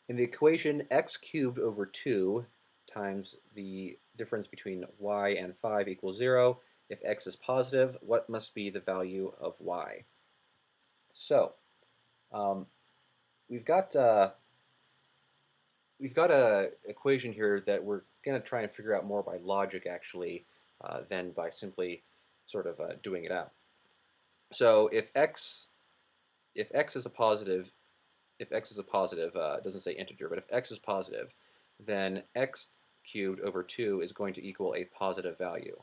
In the equation x cubed over 2 times the difference between y and 5 equals 0, if x is positive, what must be the value of y? So, um, we've got a equation here that we're going to try and figure out more by logic, actually, than by simply sort of doing it out. So if x is a positive, it doesn't say integer, but if x is positive, then x cubed over 2 is going to equal a positive value.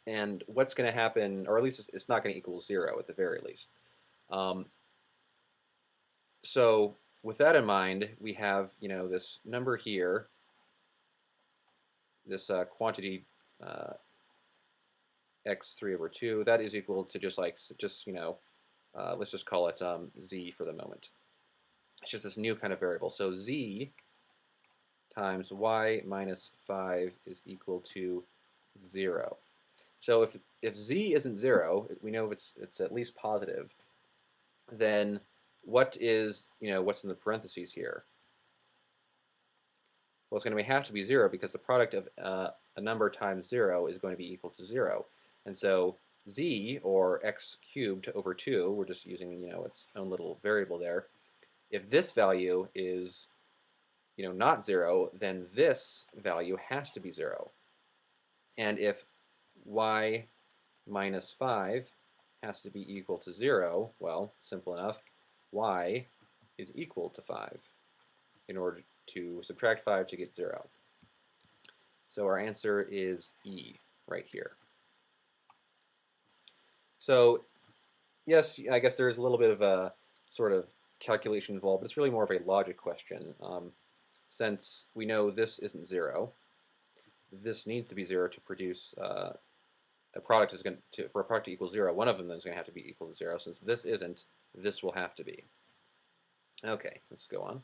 And what's going to happen, or at least it's not going to equal 0 at the very least. Um, so with that in mind, we have this number here, this quantity x3 over 2, that is equal to let's just call it z for the moment. It's just this new kind of variable. So z times y minus 5 is equal to 0. So if z isn't 0, we know it's at least positive, then what's in the parentheses here? Well, it's going to have to be 0 because the product of a number times 0 is going to be equal to 0. And so z, or x cubed over 2, we're just using its own little variable there. If this value is not 0, then this value has to be 0. And if y minus 5 has to be equal to 0, well, simple enough, y is equal to 5 in order to subtract 5 to get 0. So our answer is E right here. So yes, I guess there is a little bit of a sort of calculation involved, but it's really more of a logic question. Since we know this isn't 0, this needs to be 0 to produce a product for a product to equal 0, one of them then is going to have to be equal to 0. Since this isn't, this will have to be. Okay, let's go on.